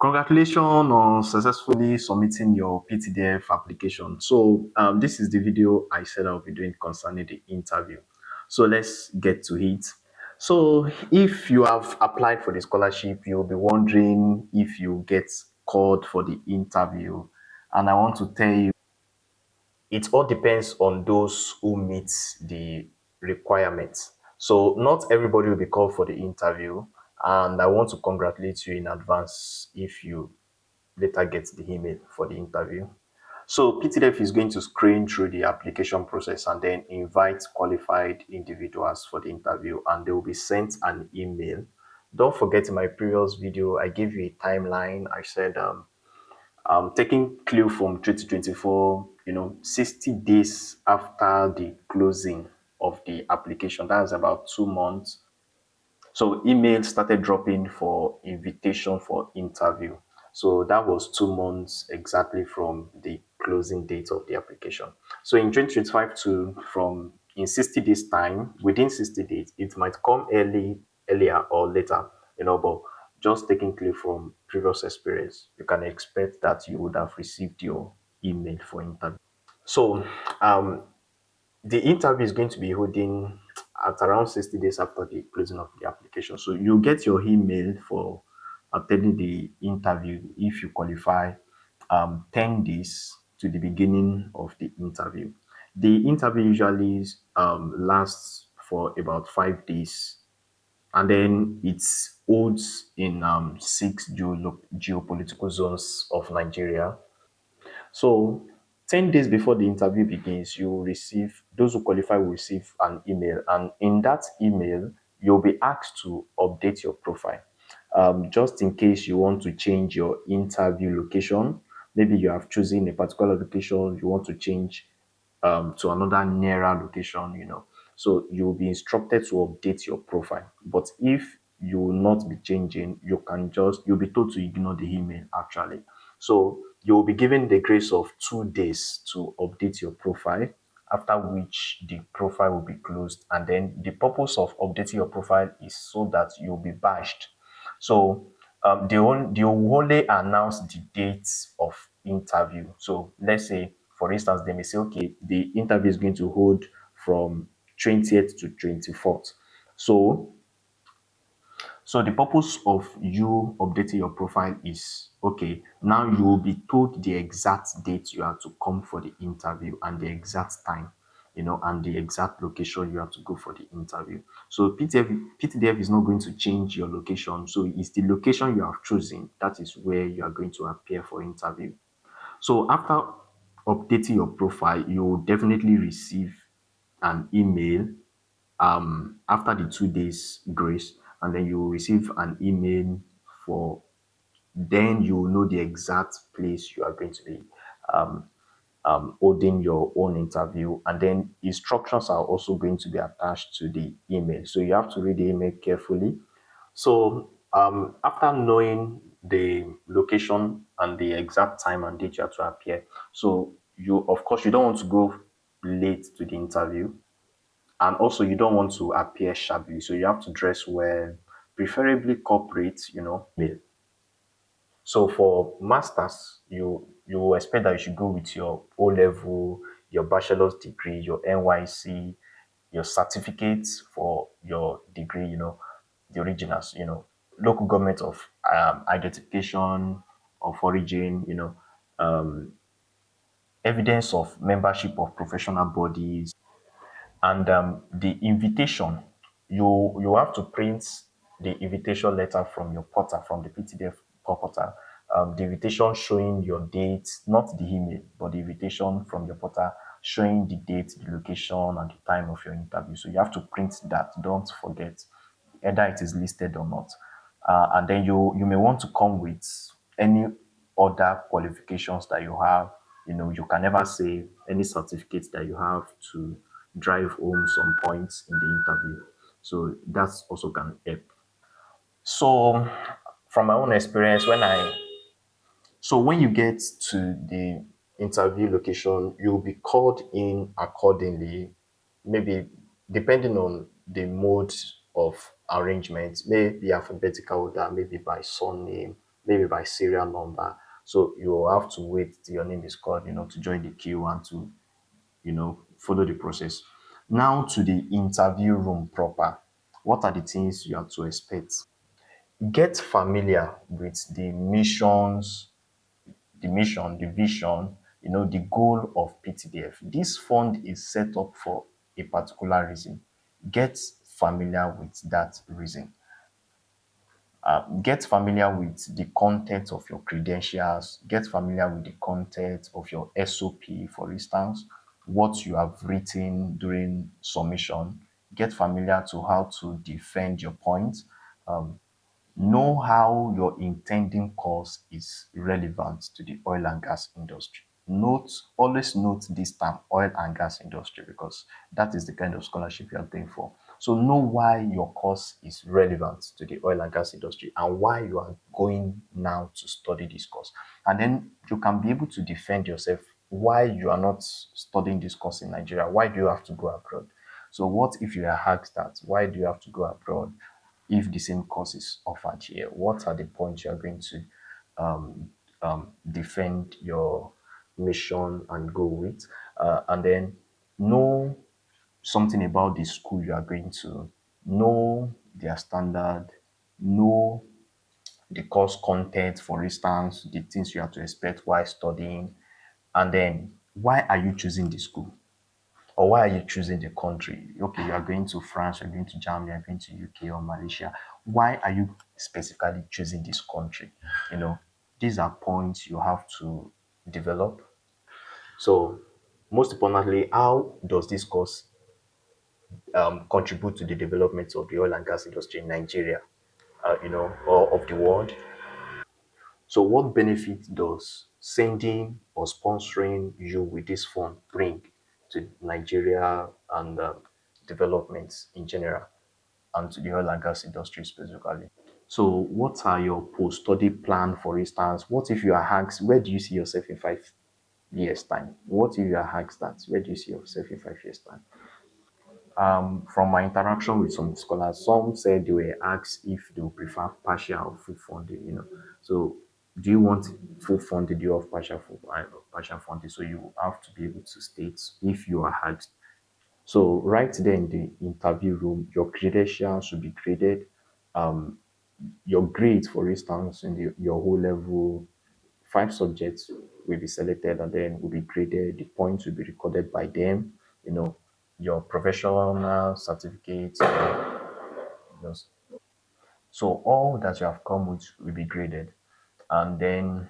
Congratulations on successfully submitting your Ptdf application. So this is the video I said I'll be doing concerning the interview. So let's get to it. So if you have applied for the scholarship, you'll be wondering if you get called for the interview. And I want to tell you, it all depends on those who meet the requirements. So not everybody will be called for the interview. And I want to congratulate you in advance if you later get the email for the interview. So Ptdf is going to screen through the application process and then invite qualified individuals for the interview, and they will be sent an email. Don't forget, in my previous video, I gave you a timeline. I said taking clue from 2024, 60 days after the closing of the application, that's about 2 months. So email started dropping for invitation for interview. So that was 2 months exactly from the closing date of the application. So in 2025 to from in 60 days time, within 60 days, it might come earlier or later, but just taking clue from previous experience, you can expect that you would have received your email for interview. So um the interview is going to be holding at around 60 days after the closing of the application. So you get your email for attending the interview if you qualify 10 days to the beginning of the interview. The interview usually lasts for about 5 days, and then it holds in six geopolitical zones of Nigeria. So 10 days before the interview begins, you will receive, those who qualify will receive an email. And in that email, you'll be asked to update your profile. Just in case you want to change your interview location, maybe you have chosen a particular location, you want to change to another nearer location. So you'll be instructed to update your profile. But if you will not be changing, you'll be told to ignore the email actually. So you'll be given the grace of 2 days to update your profile, after which the profile will be closed. And then the purpose of updating your profile is so that you'll be bashed. So they will only announce the dates of interview. So let's say, for instance, they may say, okay, the interview is going to hold from 20th to 24th. So the purpose of you updating your profile is, okay, now you will be told the exact date you have to come for the interview and the exact time, and the exact location you have to go for the interview. So PTDF is not going to change your location. So it's the location you have chosen. That is where you are going to appear for interview. So after updating your profile, you will definitely receive an email after the 2 days grace, and then you will receive an email for, then you will know the exact place you are going to be holding your own interview, and then instructions are also going to be attached to the email. So you have to read the email carefully. So after knowing the location and the exact time and date you have to appear, so you, of course, you don't want to go late to the interview, and also you don't want to appear shabby. So you have to dress well, preferably corporate, male. So for masters, you expect that you should go with your O level, your bachelor's degree, your NYC, your certificates for your degree, the originals, local government of identification of origin, evidence of membership of professional bodies, and the invitation. You have to print the invitation letter from your portal, from the Ptdf portal. The invitation showing your date, not the email, but the invitation from your portal showing the date, the location, and the time of your interview. So you have to print that. Don't forget, either it is listed or not. And then you may want to come with any other qualifications that you have. You can never say any certificates that you have to drive home some points in the interview. So that's also can help. So from my own experience, when you get to the interview location, you'll be called in accordingly, maybe depending on the mode of arrangement, maybe alphabetical order, maybe by surname, maybe by serial number. So you will have to wait till your name is called, to join the queue and to, follow the process. Now to the interview room proper. What are the things you have to expect? Get familiar with the mission, the vision, the goal of PTDF. This fund is set up for a particular reason. Get familiar with that reason. Get familiar with the content of your credentials, get familiar with the content of your SOP, for instance, what you have written during submission, get familiar to how to defend your point. Know how your intending course is relevant to the oil and gas industry. Always note this term, oil and gas industry, because that is the kind of scholarship you are going for. So know why your course is relevant to the oil and gas industry and why you are going now to study this course. And then you can be able to defend yourself why you are not studying this course in Nigeria. Why do you have to go abroad? So what if you are asked that? Why do you have to go abroad if the same course is offered here? What are the points you are going to defend your mission and go with? And then know something about the school you are going to, know their standard, know the course content, for instance, the things you have to expect while studying, and then why are you choosing the school? Or why are you choosing the country? Okay, you are going to France, you're going to Germany, you're going to UK or Malaysia. Why are you specifically choosing this country? You know, these are points you have to develop. So, most importantly, how does this course contribute to the development of the oil and gas industry in Nigeria, or of the world? So, what benefit does sending or sponsoring you with this fund bring to Nigeria and developments in general and to the oil and gas industry specifically? So, what are your post-study plan, for instance? What if you are asked, where do you see yourself in 5 years' time? What if you are asked that, where do you see yourself in 5 years' time? From my interaction with some scholars, some said they were asked if they would prefer partial or full funding. So, do you want full funding? Do you have partial funding? So you have to be able to state if you are asked. So right there in the interview room, your credentials should be graded. Your grades, for instance, in your whole level, 5 subjects will be selected and then will be graded. The points will be recorded by them. Your professional certificates. Know, so all that you have come with will be graded, and then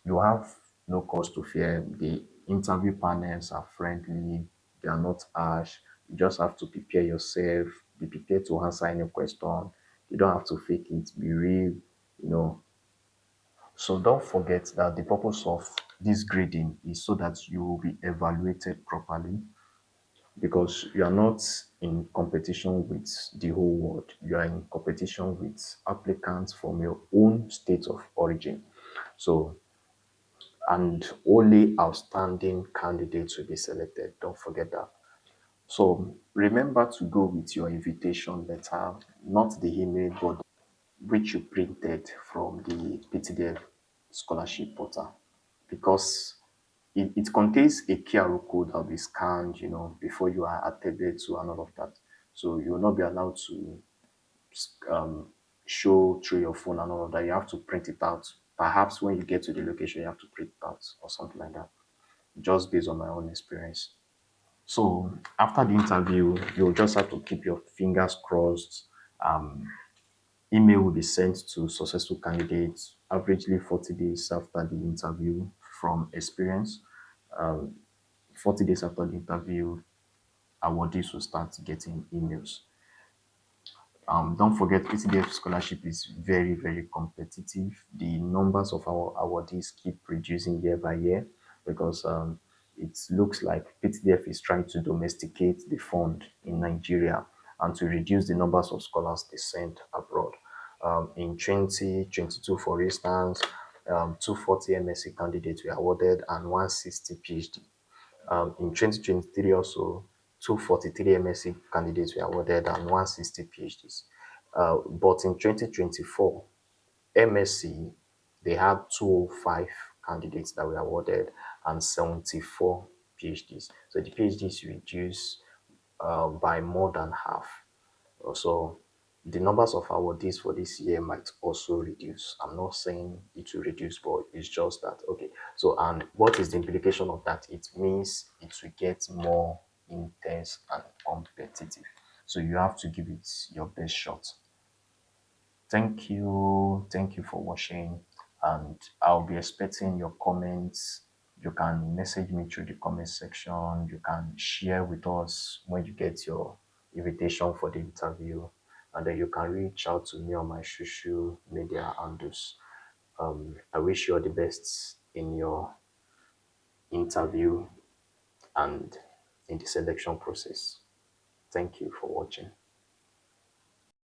you have no cause to fear. The interview panels are friendly, they are not harsh. You just have to prepare yourself, be prepared to answer any question. You don't have to fake it, be real. So don't forget that the purpose of this grading is so that you will be evaluated properly, because you are not in competition with the whole world. You are in competition with applicants from your own state of origin. So, and only outstanding candidates will be selected. Don't forget that. So remember to go with your invitation letter, not the email, but which you printed from the PTDF scholarship portal, because it contains a QR code that will be scanned, before you are attended to and all of that. So you will not be allowed to um, show through your phone and all of that. You have to print it out. Perhaps when you get to the location, you have to print it out or something like that, just based on my own experience. So after the interview, you'll just have to keep your fingers crossed. Email will be sent to successful candidates averagely 40 days after the interview from experience. 40 days after the interview, awardees will start getting emails. Don't forget, PTDF scholarship is very, very competitive. The numbers of our awardees keep reducing year by year, because it looks like PTDF is trying to domesticate the fund in Nigeria and to reduce the numbers of scholars they send abroad. In 2022, for instance, 240 MSc candidates were awarded and 160 PhD. In 2023 also, 243 MSc candidates were awarded and 160 PhDs. But in 2024, MSc they had 205 candidates that were awarded and 74 PhDs. So the PhDs reduced by more than half. So the numbers of awardees for this year might also reduce. I'm not saying it will reduce, but it's just that, okay. So, and what is the implication of that? It means it will get more intense and competitive. So you have to give it your best shot. Thank you. Thank you for watching. And I'll be expecting your comments. You can message me through the comment section. You can share with us when you get your invitation for the interview. And then you can reach out to me on my social media handles. I wish you all the best in your interview and in the selection process. Thank you for watching.